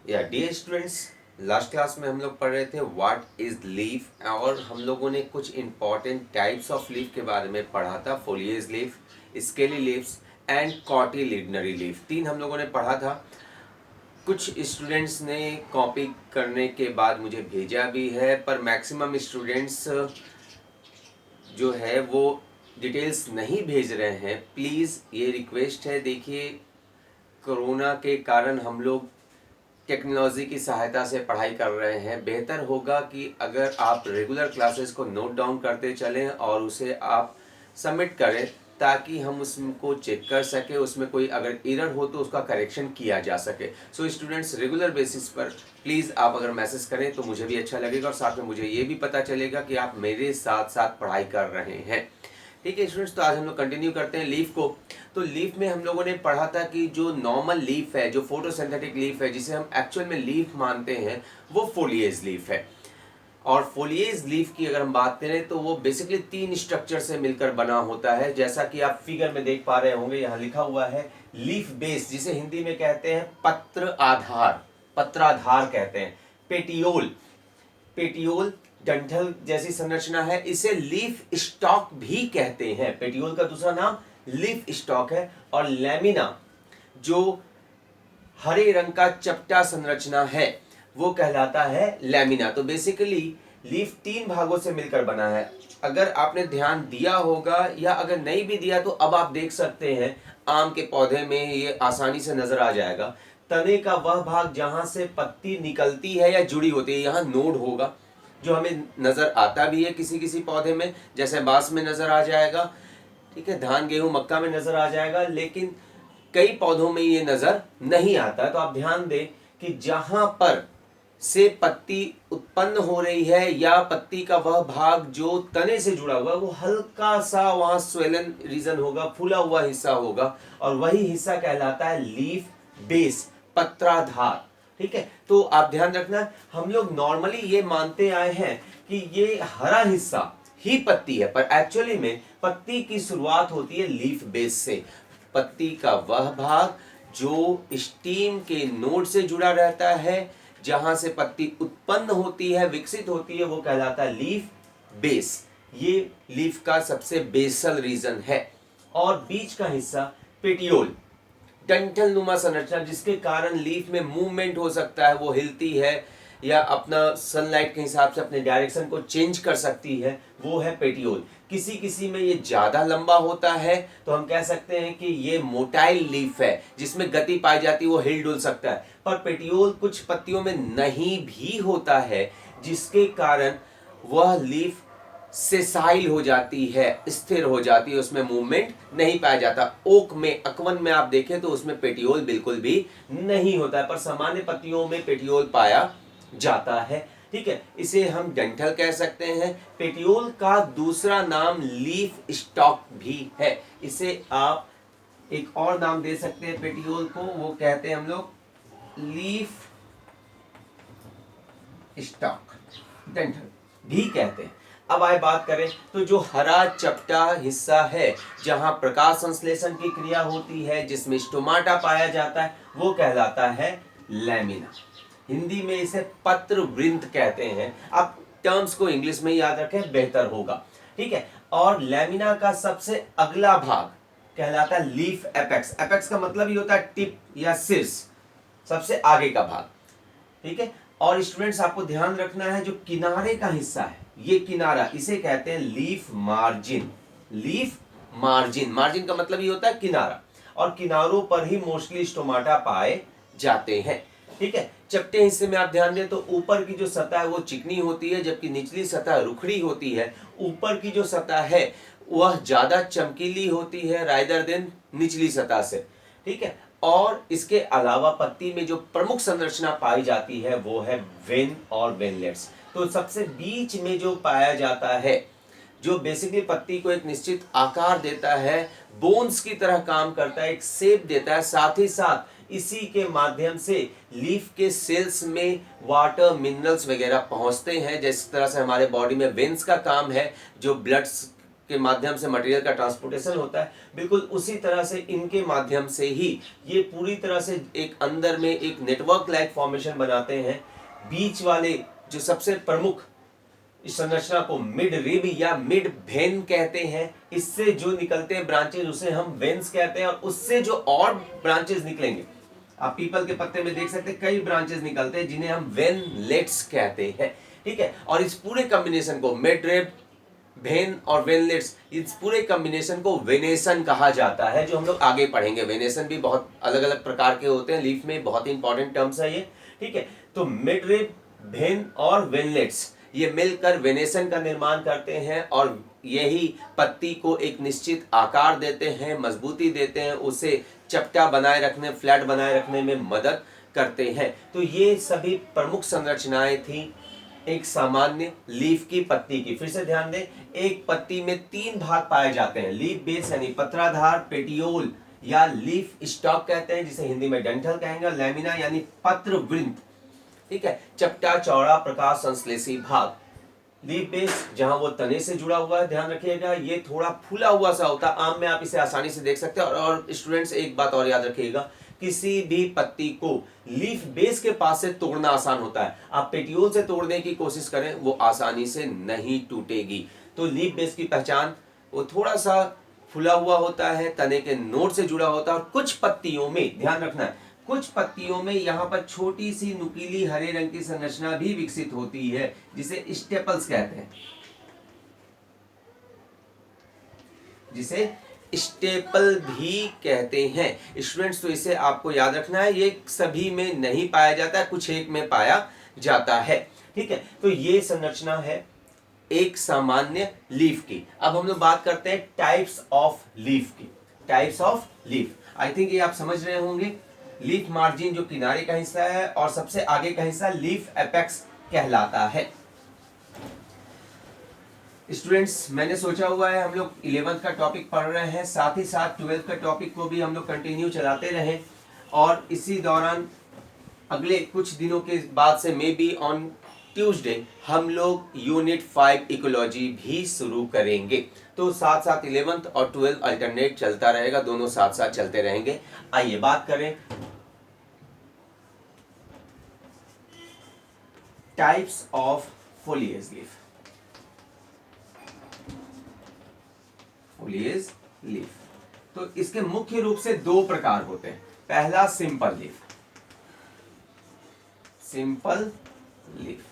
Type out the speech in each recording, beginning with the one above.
या dear students, last class में हम लोग पढ़ रहे थे व्हाट इज लीफ, और हम लोगों ने कुछ इंपॉर्टेंट टाइप्स ऑफ लीफ के बारे में पढ़ा था। Foliage leaf, scaly leaves and cotyledonary leaf, तीन हम लोगों ने पढ़ा था। कुछ स्टूडेंट्स ने कॉपी करने के बाद मुझे भेजा भी है, पर मैक्सिमम स्टूडेंट्स जो है वो डिटेल्स नहीं भेज रहे हैं। प्लीज़ ये रिक्वेस्ट है, देखिए कोरोना के कारण हम लोग टेक्नोलॉजी की सहायता से पढ़ाई कर रहे हैं। बेहतर होगा कि अगर आप रेगुलर क्लासेस को नोट डाउन करते चलें और उसे आप सबमिट करें, ताकि हम उसको चेक कर सके, उसमें कोई अगर एरर हो तो उसका करेक्शन किया जा सके। सो स्टूडेंट्स, रेगुलर बेसिस पर प्लीज़ आप अगर मैसेज करें तो मुझे भी अच्छा लगेगा, और साथ में मुझे ये भी पता चलेगा कि आप मेरे साथ साथ पढ़ाई कर रहे हैं। ठीक है स्टूडेंट्स, तो आज हम लोग कंटिन्यू करते हैं लीफ को। तो लीफ में हम लोगों ने पढ़ा था कि जो नॉर्मल लीफ है, जो फोटोसिंथेटिक लीफ है, जिसे हम एक्चुअल में लीफ मानते हैं, वो फोलिएज लीफ है। और फोलिएज लीफ की अगर हम बात करें तो वो बेसिकली तीन स्ट्रक्चर से मिलकर बना होता है, जैसा कि आप फिगर में देख पा रहे होंगे। यहाँ लिखा हुआ है लीफ बेस, जिसे हिंदी में कहते हैं पत्र आधार, पत्राधार कहते हैं। पेटियोल, पेटियोल डंठल जैसी संरचना है, इसे लीफ स्टॉक भी कहते हैं। पेटियोल का दूसरा नाम लीफ स्टॉक है। और लैमिना, जो हरे रंग का चपटा संरचना है, वो कहलाता है लैमिना। तो बेसिकली लीफ तीन भागों से मिलकर बना है। अगर आपने ध्यान दिया होगा, या अगर नहीं भी दिया तो अब आप देख सकते हैं, आम के पौधे में ये आसानी से नजर आ जाएगा। तने का वह भाग जहां से पत्ती निकलती है या जुड़ी होती है, यहाँ नोड होगा, जो हमें नजर आता भी है किसी किसी पौधे में, जैसे बांस में नजर आ जाएगा, ठीक है, धान गेहूं मक्का में नजर आ जाएगा, लेकिन कई पौधों में ये नजर नहीं आता। तो आप ध्यान दें कि जहां पर से पत्ती उत्पन्न हो रही है, या पत्ती का वह भाग जो तने से जुड़ा हुआ है, वो हल्का सा वहां स्वेलन रीजन होगा, फूला हुआ हिस्सा होगा, और वही हिस्सा कहलाता है लीफ बेस, पत्राधार। ठीक है, तो आप ध्यान रखना, हम लोग नॉर्मली ये मानते आए हैं कि ये हरा हिस्सा ही पत्ती है, पर एक्चुअली में पत्ती की शुरुआत होती है लीफ बेस से। पत्ती का वह भाग जो स्टीम के नोड से जुड़ा रहता है, जहां से पत्ती उत्पन्न होती है, विकसित होती है, वो कहलाता है लीफ बेस। ये लीफ का सबसे बेसल रीजन है। और बीच का हिस्सा पेटियोल, डंठल नुमा संरचना, जिसके कारण लीफ में मूवमेंट हो सकता है, वो हिलती है या अपना सनलाइट के हिसाब से अपने डायरेक्शन को चेंज कर सकती है, वो है पेटियोल। किसी किसी में ये ज्यादा लंबा होता है, तो हम कह सकते हैं कि ये मोटाइल लीफ है, जिसमें गति पाई जाती है, वो हिल डुल सकता है। पर पेटियोल कुछ पत्तियों में नहीं भी होता है, जिसके कारण वह लीफ सेसाइल हो जाती है, स्थिर हो जाती है, उसमें मूवमेंट नहीं पाया जाता। ओक में, अकवन में आप देखें तो उसमें पेटियोल बिल्कुल भी नहीं होता है, पर सामान्य पत्तियों में पेटियोल पाया जाता है। ठीक है, इसे हम डंठल कह सकते हैं। पेटियोल का दूसरा नाम लीफ स्टॉक भी है। इसे आप एक और नाम दे सकते हैं पेटियोल को, वो कहते हैं हम लोग लीफ स्टॉक, डंठल भी कहते हैं। अब आए बात करें तो जो हरा चपटा हिस्सा है, जहां प्रकाश संश्लेषण की क्रिया होती है, जिसमें स्टोमाटा पाया जाता है, वो कहलाता है लैमिना। हिंदी में इसे पत्र वृंत कहते हैं। आप टर्म्स को इंग्लिश में याद रखें, बेहतर होगा। ठीक है, और लैमिना का सबसे अगला भाग कहलाता है लीफ एपेक्स। एपेक्स का मतलब ही होता है टिप या शीर्ष, सबसे आगे का भाग। ठीक है, और स्टूडेंट्स आपको ध्यान रखना है, जो किनारे का हिस्सा है, ये किनारा, इसे कहते हैं leaf margin. Leaf margin, margin का मतलब ये होता है किनारा, और किनारों पर ही मोस्टली स्टोमाटा पाए जाते हैं। ठीक है, चपटे हिस्से में आप ध्यान दें तो ऊपर की जो सतह है वो चिकनी होती है, जबकि निचली सतह रुखड़ी होती है। ऊपर की जो सतह है वह ज्यादा चमकीली होती है रादर देन निचली सतह से। ठीक है, और इसके अलावा पत्ती में जो प्रमुख संरचना पाई जाती है वो है वेन और वेनलेट्स। तो सबसे बीच में जो पाया जाता है, जो बेसिकली पत्ती को एक निश्चित आकार देता है, बोन्स की तरह काम करता है, एक शेप देता है, साथ ही साथ इसी के माध्यम से लीफ के सेल्स में वाटर मिनरल्स वगैरह पहुंचते हैं। जिस तरह से हमारे बॉडी में वेन्स का काम है, जो ब्लड के माध्यम से मटेरियल का ट्रांसपोर्टेशन होता है, बिल्कुल उसी तरह से इनके माध्यम से ही ये पूरी तरह से एक अंदर में एक नेटवर्क लाइक फॉर्मेशन बनाते हैं। बीच वाले जो सबसे प्रमुख इस संरचना को मिड रिब या मिड वेन कहते हैं। इससे जो निकलते हैं ब्रांचेज उसे हम वेन्स कहते हैं, और उससे जो और ब्रांचेज निकलेंगे, आप पीपल के पत्ते में देख सकते हैं कई ब्रांचेज निकलते हैं जिन्हें हम वेनलेट्स कहते हैं। ठीक है, और इस पूरे कॉम्बिनेशन को मिड रिब, वेन और वेनलेट्स, इस पूरे कॉम्बिनेशन को वेनेसन कहा जाता है, जो हम लोग आगे पढ़ेंगे। वेनेसन भी बहुत अलग अलग प्रकार के होते हैं, लीफ में बहुत ही इंपॉर्टेंट टर्म्स है ये। ठीक है, तो मिड रिब, वेन और वेनलेट्स ये मिलकर वेनेसन का निर्माण करते हैं, और यही पत्ती को एक निश्चित आकार देते हैं, मजबूती देते हैं, उसे चपटा बनाए रखने, फ्लैट बनाए रखने में मदद करते हैं। तो ये सभी प्रमुख संरचनाएं थी एक सामान्य लीफ की पत्ती की। फिर से ध्यान दें, एक पत्ती में 3 भाग पाए जाते हैं, लीफ बेस यानी पत्राधार, पेटियोल या लीफ स्टॉक कहते हैं जिसे हिंदी में डंठल कहेंगे, लैमिना यानी पत्र वृंत। ठीक है, चपटा चौड़ा प्रकाश संश्लेषी भाग। लीफ बेस जहां वो तने से जुड़ा हुआ है, ध्यान रखिएगा ये थोड़ा फूला हुआ सा होता है, आम में आप इसे आसानी से देख सकते हैं। और स्टूडेंट्स एक बात और याद रखिएगा, किसी भी पत्ती को लीफ बेस के पास से तोड़ना आसान होता है, आप पेटियोल से तोड़ने की कोशिश करें वो आसानी से नहीं टूटेगी। तो लीफ बेस की पहचान, वो थोड़ा सा फूला हुआ होता है, तने के नोड से जुड़ा होता है, और कुछ पत्तियों में ध्यान रखना है, कुछ पत्तियों में यहाँ पर छोटी सी नुकीली हरे रंग की संरचना भी विकसित होती है जिसे स्टेपल्स कहते हैं, जिसे स्टेपल भी कहते हैं। स्टूडेंट्स तो इसे आपको याद रखना है, ये सभी में नहीं पाया जाता है, कुछ एक में पाया जाता है। ठीक है, तो ये संरचना है एक सामान्य लीफ की। अब हम लोग बात करते हैं टाइप्स ऑफ लीफ की। Types of leaf, I think ये आप समझ रहे होंगे। लीफ मार्जिन जो किनारे का हिस्सा है, और सबसे आगे का हिस्सा लीफ एपेक्स कहलाता है। स्टूडेंट्स मैंने सोचा हुआ है हम लोग 11th का टॉपिक पढ़ रहे हैं, साथ ही साथ 12th का टॉपिक को भी हम लोग कंटिन्यू चलाते रहें, और इसी दौरान अगले कुछ दिनों के बाद से मे बी ऑन ट्यूसडे हम लोग यूनिट 5 इकोलॉजी भी शुरू करेंगे। तो साथ साथ 11th और 12th अल्टरनेट चलता रहेगा, दोनों साथ साथ चलते रहेंगे। आइए बात करें types of foliage leaf. Foliage leaf, तो इसके मुख्य रूप से 2 प्रकार होते हैं। पहला सिंपल लीफ, सिंपल लीफ,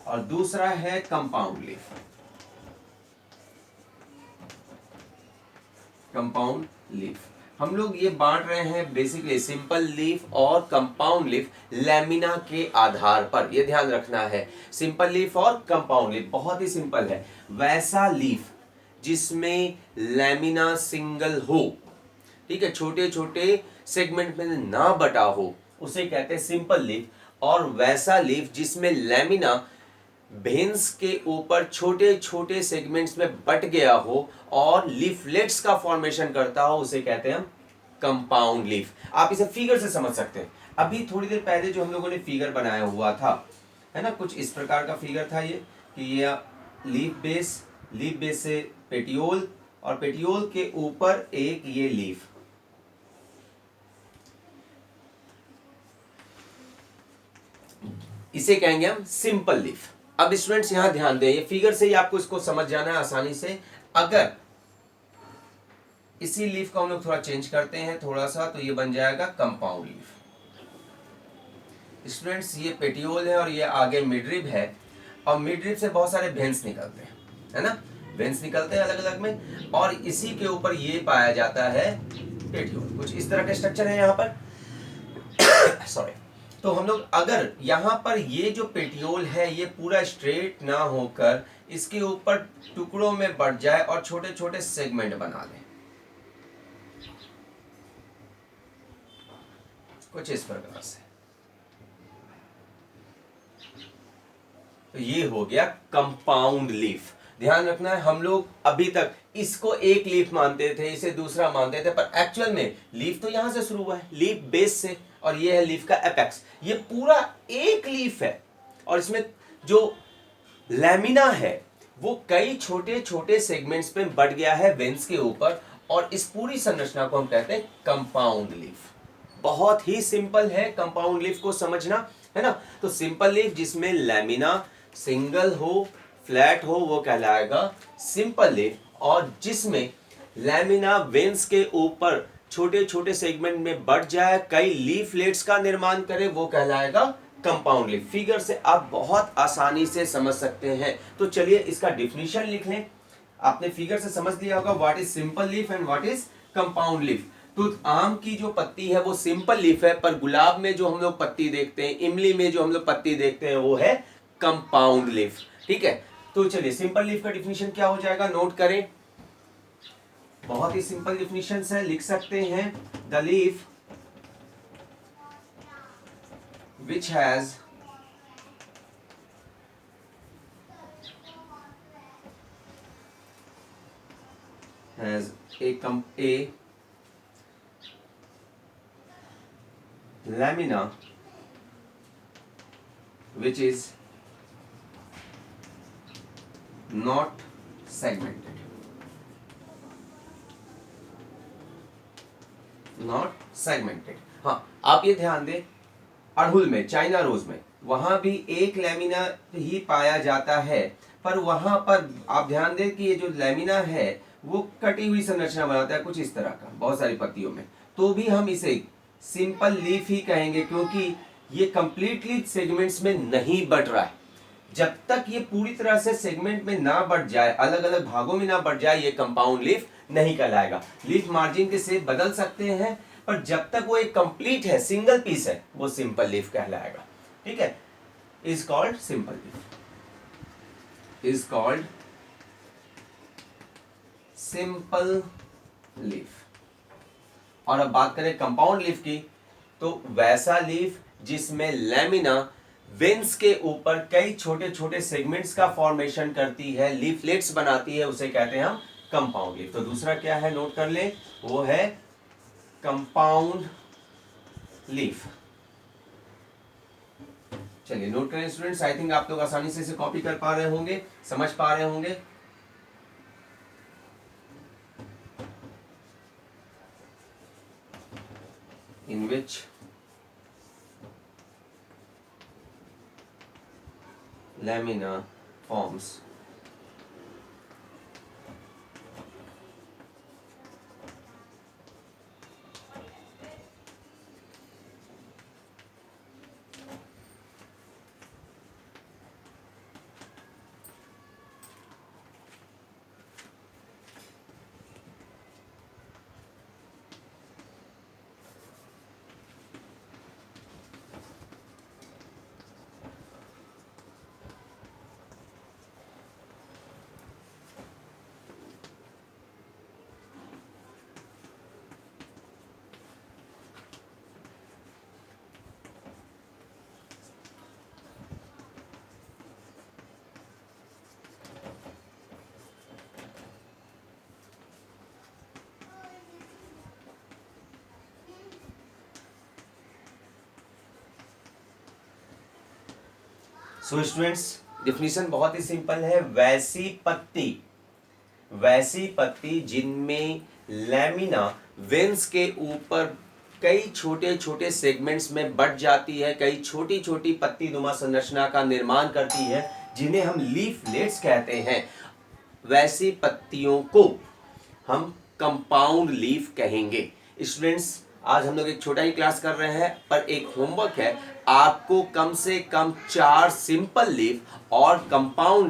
और दूसरा है कंपाउंड लीफ, कंपाउंड लीफ। हम लोग ये बांट रहे हैं बेसिकली सिंपल लीफ और कंपाउंड लीफ लैमिना के आधार पर, ये ध्यान रखना है। सिंपल लीफ और कंपाउंड लीफ बहुत ही सिंपल है। वैसा लीफ जिसमें लैमिना सिंगल हो, ठीक है, छोटे छोटे सेगमेंट में ना बटा हो, उसे कहते हैं सिंपल लीफ। और वैसा लीफ जिसमें लैमिना भेन्स के ऊपर छोटे छोटे सेगमेंट्स में बट गया हो और लीफलेट्स का फॉर्मेशन करता हो, उसे कहते हैं हम कंपाउंड लीफ। आप इसे फिगर से समझ सकते हैं। अभी थोड़ी देर पहले जो हम लोगों ने फिगर बनाया हुआ था, है ना, कुछ इस प्रकार का फिगर था ये, कि ये लीफ बेस से पेटियोल, और पेटियोल के ऊपर एक ये लीफ, इसे कहेंगे हम सिंपल लीफ। अब स्टूडेंट्स यहां ध्यान दें, ये फिगर से ही आपको इसको समझ जाना है आसानी से। अगर इसी लीफ को हम लोग थोड़ा चेंज करते हैं थोड़ा सा, तो ये बन जाएगा कंपाउंड लीफ। स्टूडेंट्स ये पेटियोल है और ये आगे मिडरिब है, और मिडरिब से बहुत सारे वेन्स निकलते हैं, है ना, वेन्स निकलते हैं अलग अलग में, और इसी के ऊपर ये पाया जाता है पेटियोल। कुछ इस तरह का स्ट्रक्चर है यहाँ पर सॉरी। तो हम लोग अगर यहाँ पर ये जो पेटियोल है ये पूरा स्ट्रेट ना होकर इसके ऊपर टुकड़ों में बढ़ जाए और छोटे छोटे सेगमेंट बना लें, कुछ इस प्रकार से, तो ये हो गया कंपाउंड लीफ। ध्यान रखना है, हम लोग अभी तक इसको एक लीफ मानते थे, इसे दूसरा मानते थे, पर एक्चुअल में लीफ तो यहां से शुरू हुआ है, लीफ बेस से, और ये है लीफ का एपेक्स। ये पूरा एक लीफ है, और इसमें जो लैमिना है वो कई छोटे छोटे सेगमेंट्स में बढ़ गया है वेन्स के ऊपर, और इस पूरी संरचना को हम कहते हैं कंपाउंड लीफ। बहुत ही सिंपल है कंपाउंड लीफ को समझना, है ना। तो सिंपल लीफ जिसमें लैमिना सिंगल हो, फ्लैट हो, वो कहलाएगा सिंपल लीफ, और जिसमें लैमिना वेन्स के ऊपर छोटे छोटे सेगमेंट में बढ़ जाए, कई लीफलेट्स का निर्माण करे, वो कहलाएगा कंपाउंड लीफ। फिगर से आप बहुत आसानी से समझ सकते हैं। तो चलिए इसका डिफिनीशन लिख लें। आपने फिगर से समझ लिया होगा what is simple leaf and what is compound leaf. तो आम की जो पत्ती है वो सिंपल लीफ है, पर गुलाब में जो हम लोग पत्ती देखते हैं, इमली में जो हम लोग पत्ती देखते हैं, वो है कंपाउंड लीफ। ठीक है, तो चलिए सिंपल लीफ का डिफिनीशन क्या हो जाएगा, नोट करें। बहुत ही सिंपल डिफिनीशन है, लिख सकते हैं the leaf which has a lamina which is not segmented, हाँ, आप ये ध्यान दें, अड़हुल में, चाइना रोज में, वहां भी एक लैमिना ही पाया जाता है, पर वहां पर आप ध्यान दें कि ये जो लैमिना है वो कटी हुई संरचना बनाता है कुछ इस तरह का बहुत सारी पत्तियों में, तो भी हम इसे सिंपल लीफ ही कहेंगे, क्योंकि ये कंप्लीटली सेगमेंट्स में नहीं बढ़ रहा है। जब तक ये पूरी तरह से सेगमेंट में ना बढ़ जाए, अलग अलग भागों में ना बढ़ जाए, ये कंपाउंड लीफ नहीं कहलाएगा। लीफ मार्जिन के शेप बदल सकते हैं, पर जब तक वो एक कंप्लीट है, सिंगल पीस है, वो सिंपल लीफ कहलाएगा। ठीक है, is called simple leaf, is called simple leaf. और अब बात करें कंपाउंड लीफ की, तो वैसा लीफ जिसमें लैमिना वेन्स के ऊपर कई छोटे छोटे सेगमेंट्स का फॉर्मेशन करती है, लीफलेट्स बनाती है, उसे कहते हैं हम कंपाउंड लीफ। तो दूसरा क्या है, नोट कर ले, वो है कंपाउंड लीफ। चलिए नोट करें स्टूडेंट्स, आई थिंक आप लोग आसानी से इसे कॉपी कर पा रहे होंगे, समझ पा रहे होंगे। in which lamina forms so students, definition बहुत ही सिंपल है। वैसी पत्ती जिनमें लैमिना वेन्स के ऊपर कई छोटे छोटे सेगमेंट्स में बढ़ जाती है, कई छोटी छोटी पत्ती नुमा संरचना का निर्माण करती है, जिन्हें हम लीफलेट्स कहते हैं, वैसी पत्तियों को हम कंपाउंड लीफ कहेंगे। स्टूडेंट्स, आज हम लोग एक छोटा ही क्लास कर रहे हैं, पर एक होमवर्क है, आपको कम से कम 4 सिंपल लीफ और कंपाउंड